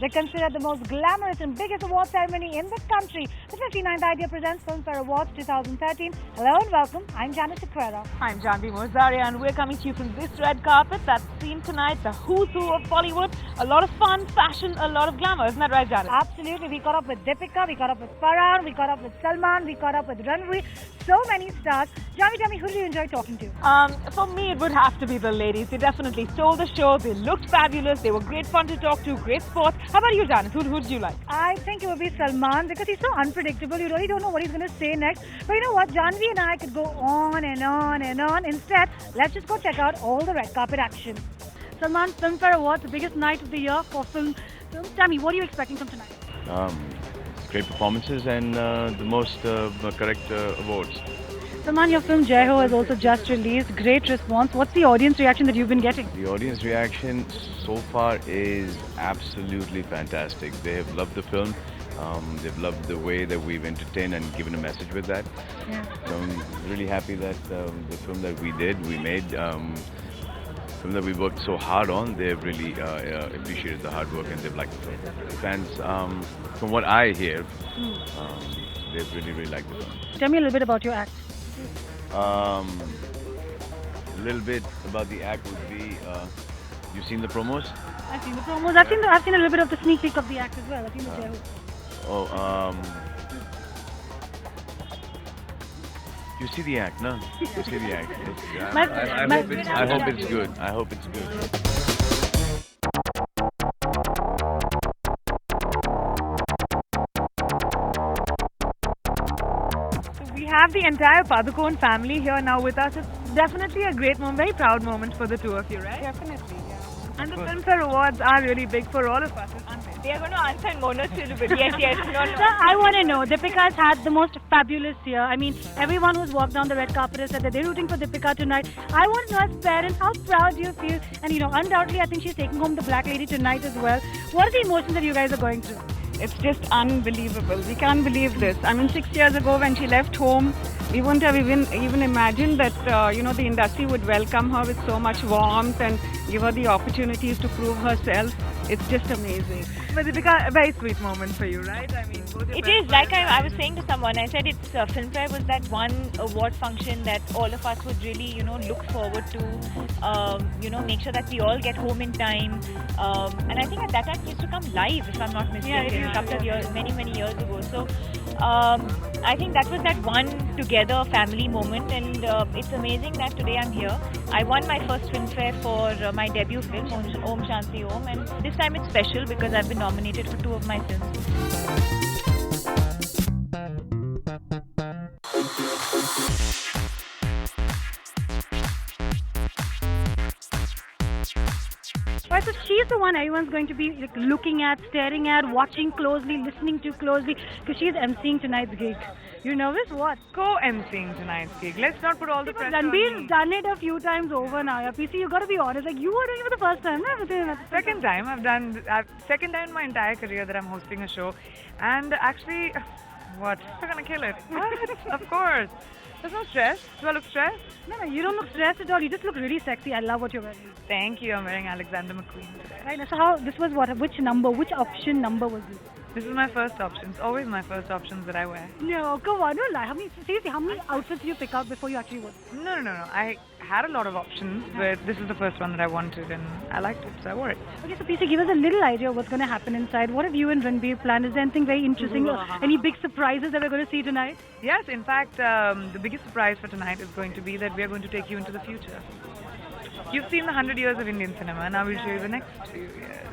They're considered the most glamorous and biggest award ceremony in the country. The 59th Idea presents Filmfare Awards 2013. Hello and welcome. I'm Janet Sequeira. I'm Janvi Morzaria and we're coming to you from this red carpet that's seen tonight, the who's who of Bollywood. A lot of fun, fashion, a lot of glamour. Isn't that right, Janet? Absolutely. We caught up with Deepika, we caught up with Farhan, we caught up with Salman, we caught up with Ranveer. So many stars. Janvi, tell me, who do you enjoy talking to? For me, it would have to be the ladies. They definitely stole the show. They looked fabulous. They were great fun to talk to, great sports. How about you, Janet? Who do you like? I think it would be Salman because he's so unpredictable. You really don't know what he's going to say next. But you know what? Janvi and I could go on and on and on. Instead, let's just go check out all the red carpet action. Salman, Filmfare Awards, the biggest night of the year for film. Tell me, what are you expecting from tonight? Great performances and the most correct awards. Salman, your film Jai Ho has also just released. Great response. What's the audience reaction that you've been getting? The audience reaction so far is absolutely fantastic. They have loved the film. They've loved the way that we've entertained and given a message with that. Yeah. So I'm really happy that the film that we made, film that we worked so hard on, they've really appreciated the hard work and they've liked the film. The fans, from what I hear, they've really liked the film. Tell me a little bit about your act. A little bit about the act would be, you've seen the promos? I've seen the promos. I've seen a little bit of the sneak peek of the act as well. I've seen the Jai Ho. You see the act, no? You see the act. I hope it's good. I hope it's good. We have the entire Padukone family here now with us. It's definitely a great moment, very proud moment for the two of you, right? Definitely, yeah. And the Filmfare Awards are really big for all of us, aren't they? They are going to answer in monosyllable. Yes. No. So I want to know, Deepika's had the most fabulous year. I mean, everyone who's walked down the red carpet has said that they're rooting for Deepika tonight. I want to know, as parents, how proud do you feel? And undoubtedly, I think she's taking home the Black Lady tonight as well. What are the emotions that you guys are going through? It's just unbelievable. We can't believe this. I mean, 6 years ago when she left home, we wouldn't have even imagined that, the industry would welcome her with so much warmth and give her the opportunities to prove herself. It's just amazing. But Deepika, a very sweet moment for you, right? I mean, it is. Like I was saying to someone, I said it's Filmfare was that one award function that all of us would really, look forward to. Make sure that we all get home in time. And I think at that time it used to come live, if I'm not mistaken, a couple of years, many years ago. So I think that was that one together family moment, and it's amazing that today I'm here. I won my first Filmfare for my debut film, Om Shanti Om, and this time it's special because I've been nominated for 2 of my films. Right, so she's the one everyone's going to be looking at, staring at, watching closely, listening to closely, because she's emceeing tonight's gig. You nervous? What? Co-emceeing tonight's gig. Let's not put all the pressure on Ranveer's me. done it a few times over now. Yeah, PC, you got to be honest. Like, you were doing it for the first time. Second time. Second time in my entire career that I'm hosting a show. And actually, what? We're going to kill it. What? Of course. There's no stress. Do I look stressed? No, you don't look stressed at all. You just look really sexy. I love what you're wearing. Thank you. I'm wearing Alexander McQueen today. Right, so this was what? Which option number was this? This is my first option. It's always my first options that I wear. No, come on, don't lie. How many outfits did you pick out before you actually wore? No. I had a lot of options, but this is the first one that I wanted and I liked it, so I wore it. Okay, so PC, give us a little idea of what's going to happen inside. What have you and Ranveer planned? Is there anything very interesting? Any big surprises that we're going to see tonight? Yes, in fact, the biggest surprise for tonight is going to be that we are going to take you into the future. You've seen the 100 years of Indian cinema, now we'll show you the next few years.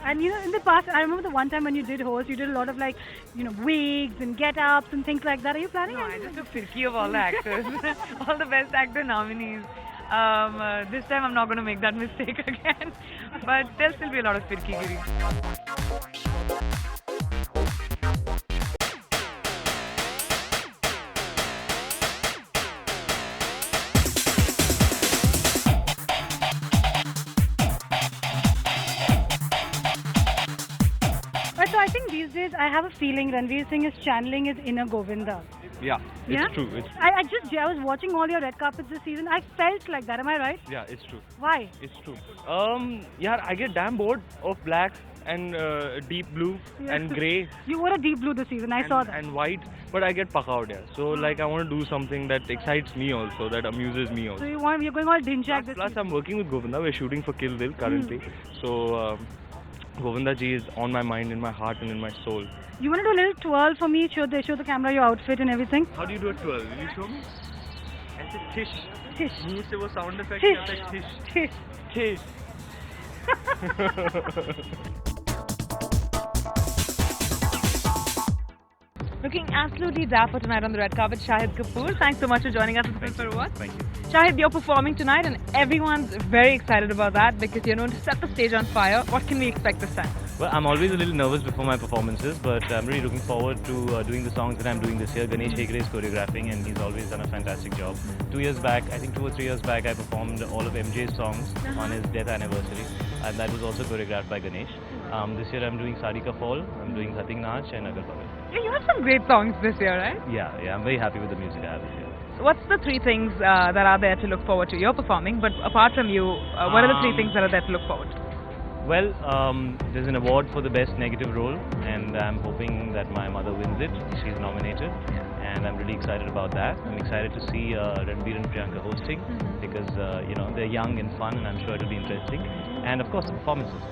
And in the past, I remember the one time when you did host, you did a lot of wigs and get-ups and things like that. Are you planning? No, I just took 50 of all the actors, all the best actor nominees. This time I'm not going to make that mistake again, but there'll still be a lot of firki-giri. So I think these days I have a feeling Ranveer Singh is channeling his inner Govinda. Yeah, it's true. I was watching all your red carpets this season. I felt like that. Am I right? Yeah, it's true. Why? It's true. Yeah, I get damn bored of black and deep blue and grey You wore a deep blue this season. I saw that. and white, but I get pakauda. So like I want to do something that excites me also, that amuses me So also. you're going all Dinjak this Plus season. I'm working with Govinda. We're shooting for Kill Bill currently. So Govinda ji is on my mind, in my heart and in my soul. You want to do a little twirl for me? Show the camera your outfit and everything. How do you do a twirl? Will you show me? ऐसे थिश Tish. मुंह से वो sound effect Tish. आता है थिश Tish. थिश Looking absolutely dapper tonight on the red carpet, Shahid Kapoor. Thanks so much for joining us at the Film for Awards. Thank you. Shahid, you're performing tonight, and everyone's very excited about that because you're known to set the stage on fire. What can we expect this time? Well, I'm always a little nervous before my performances, but I'm really looking forward to doing the songs that I'm doing this year. Ganesh Hegde is choreographing, and he's always done a fantastic job. 2 years back, I think 2 or 3 years back, I performed all of MJ's songs on his death anniversary, and that was also choreographed by Ganesh. This year I'm doing Sari Ka Fall, I'm doing Hating Naach and Agar Bagar. Yeah, you have some great songs this year, right? Yeah, I'm very happy with the music I have this year. So what's the three things that are there to look forward to? You're performing, but apart from you, what are the three things that are there to look forward to? Well, there's an award for the best negative role, and I'm hoping that my mother wins it. She's nominated, and I'm really excited about that. I'm excited to see Ranbir and Priyanka hosting because they're young and fun, and I'm sure it'll be interesting. And of course, the performances.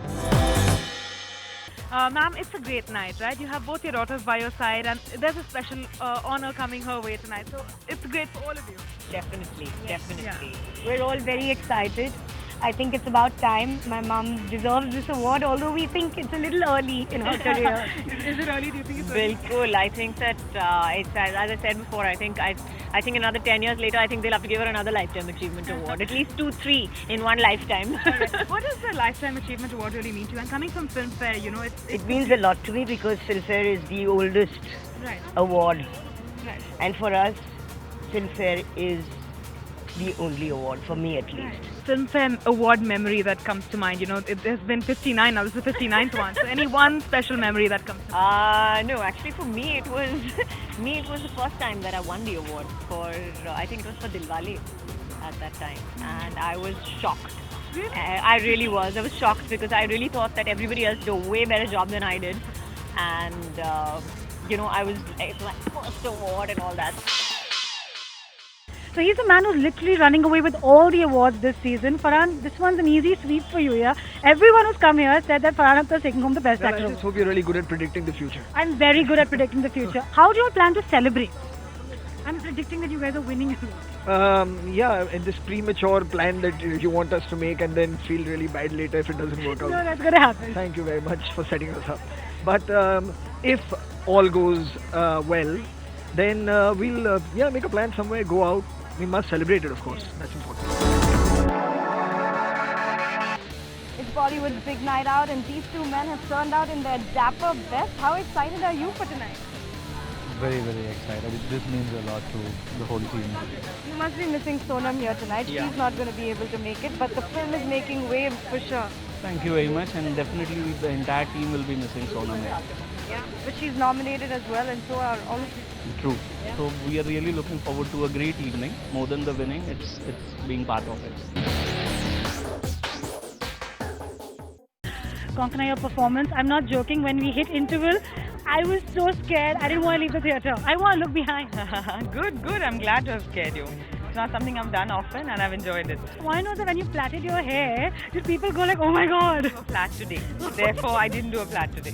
Ma'am, it's a great night, right? You have both your daughters by your side, and there's a special honor coming her way tonight. So it's great for all of you. Definitely. Yeah. We're all very excited. I think it's about time. My mom deserves this award, although we think it's a little early in her career. Is it early? Do you think it's early? Bilkul. I think that it's as I said before. I think another 10 years later, I think they'll have to give her another lifetime achievement award. At least 2, 3 in one lifetime. What does the Lifetime Achievement Award really mean to you? And coming from Filmfare, It means a lot to me because Filmfare is the oldest right. award, Right. and for us, Filmfare is the only award for me at least. Filmfare award memory that comes to mind. There's been 59 now. This is the 59th one. So any one special memory that comes to mind? No, actually for me it was the first time that I won the award for I think it was for Dilwale at that time, and I was shocked. Really? I really was. I was shocked because I really thought that everybody else did a way better job than I did, and I was it's my first award and all that. So he's the man who's literally running away with all the awards this season. Farhan, this one's an easy sweep for you, yeah? Everyone who's come here said that Farhan Akhtar is taking home the best Well, actor. I just hope you're really good at predicting the future. I'm very good at predicting the future. How do you all plan to celebrate? I'm predicting that you guys are winning as well. In this premature plan that you want us to make and then feel really bad later if it doesn't work No, out. that's going to happen. Thank you very much for setting us up. But if all goes well, then we'll make a plan somewhere, go out. We must celebrate it, of course. That's important. It's Bollywood's big night out, and these two men have turned out in their dapper best. How excited are you for tonight? Very, very excited. This means a lot to the whole team. You must be missing Sonam here tonight. Yeah. She's not going to be able to make it, but the film is making waves for sure. Thank you very much, and definitely the entire team will be missing Sonam. Yeah. But she's nominated as well, and so are all of you. True. Yeah. So we are really looking forward to a great evening. More than the winning, it's being part of it. Konkana, your performance, I'm not joking, when we hit interval, I was so scared. I didn't want to leave the theatre. I want to look behind. Good. I'm glad to have scared you. It's not something I've done often, and I've enjoyed it. Why not that when you plaited your hair, did people go like, oh my god? A flat today. Therefore, I didn't do a flat today.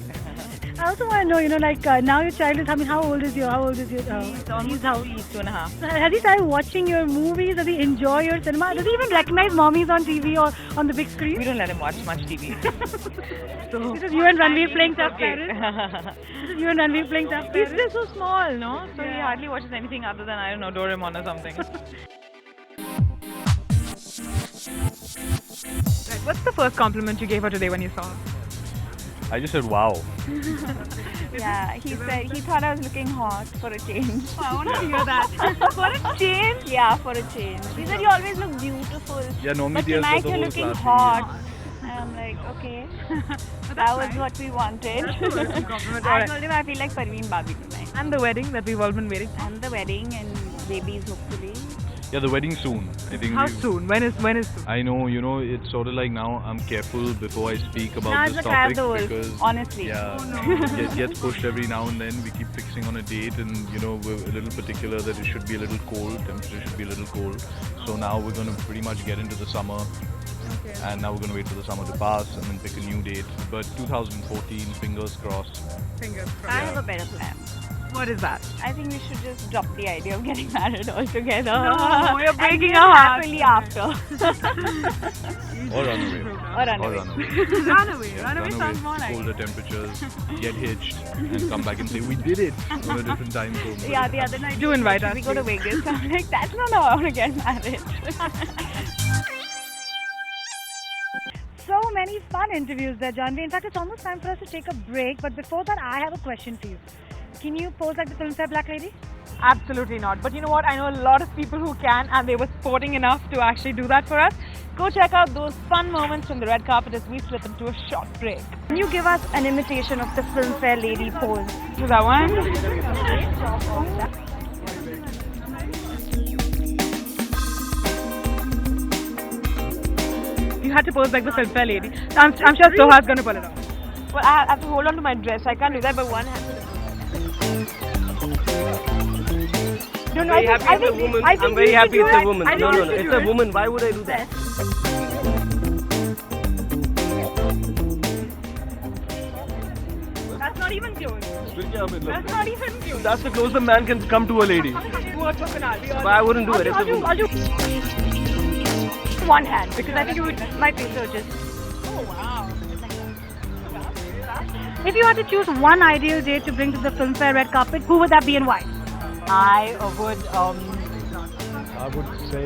I also want to know, now your child is, how old is your? He's almost 2.5. So has he started watching your movies? Does he enjoy your cinema? Does he even recognize mommies on TV or on the big screen? We don't let him watch much TV. So, this is you and Ranveer playing tough parents? This is you and Ranveer playing tough He's parents? still so small, no? So he Yeah. hardly watches anything other than, I don't know, Doraemon or something. Right, what's the first compliment you gave her today when you saw her? I just said wow. Yeah, he said he thought I was looking hot for a change. Oh, I want to hear that. For a change? Yeah, for a change. He said you always look beautiful. Yeah, no, But tonight you're looking hot. And I'm like, okay. That was what we wanted. Compliment. I told him I feel like Parveen Babi tonight. And the wedding that we've all been waiting for. And the wedding and babies hopefully. Yeah, the wedding soon. I think. How soon? When is soon? I know, it's sort of like now I'm careful before I speak about Now this it's the cry of topic the wolf, because honestly. yeah, it gets pushed every now and then. We keep fixing on a date, and we're a little particular that it should be a little cold. Temperature should be a little cold. So now we're going to pretty much get into the summer. Okay. And now we're going to wait for the summer to pass and then pick a new date. But 2014, fingers crossed. Fingers I crossed. have a better plan. What is that? I think we should just drop the idea of getting married altogether. No, you're breaking and our heart. happily after. Or run away. Or run away. Run away. Run away sounds more like. Colder temperatures, get hitched, and come back and say, we did it on a different time zone. Yeah, the other night Do invite us. we go to Vegas. I'm like, that's not how I want to get married. So many fun interviews there, Janvi. In fact, it's almost time for us to take a break. But before that, I have a question for you. Can you pose like the Filmfare Black Lady? Absolutely not. But you know what? I know a lot of people who can, and they were sporting enough to actually do that for us. Go check out those fun moments from the red carpet as we slip into a short break. Can you give us an imitation of the Filmfare lady pose? So that one. You had to pose like the Filmfare lady. I'm sure Soha's going to pull it off. Well, I have to hold on to my dress. I can't do that, but one hand. No, I think I'm very happy it's a woman. No, it's a woman. Why would I do that? That's not even close. That's not even close. That's the closest a man can come to a lady. But I wouldn't do it. It's a woman. I'll do one hand because I think my face will just. Oh, wow. If you had to choose one ideal date to bring to the Filmfare red carpet, who would that be and why? I would say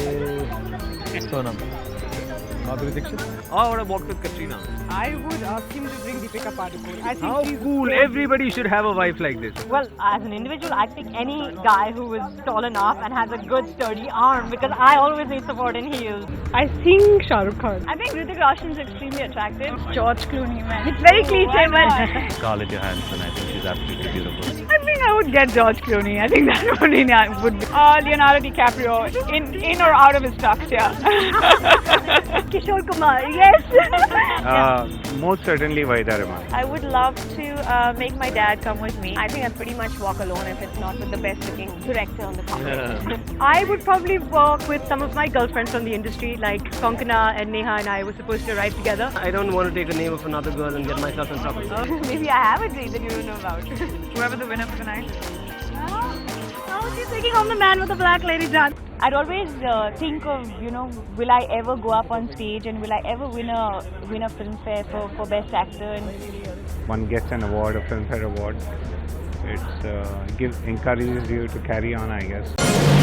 Sonam. Madhuri Dixit. Or I would have walked with Katrina. I would ask him to bring Deepika Padukone. I think How she's cool. so Everybody should have a wife like this. Well, as an individual, I'd pick any guy who is tall enough and has a good sturdy arm because I always need support in heels. I think Shah Rukh Khan. I think Hrithik Roshan's extremely attractive. George Clooney, man. It's very cliche, but Scarlett Johansson, I think she's absolutely beautiful. I think I would get George Clooney. I think that would be Leonardo DiCaprio in or out of his tux, yeah. Kishore Kumar, yes. Most certainly Vaida Rahman. I would love to make my dad come with me. I think I pretty much walk alone if it's not with the best looking director on the carpet. I would probably work with some of my girlfriends from the industry, like Konkana and Neha and I were supposed to arrive together. I don't want to take the name of another girl and get myself in trouble. Maybe I have a date that you don't know about. Whoever the winner for the night. Oh, she's taking home the man with the black lady, John. I'd always think of, will I ever go up on stage and will I ever win a Filmfare for Best Actor? And One gets an award, a Filmfare award. It encourages you to carry on, I guess.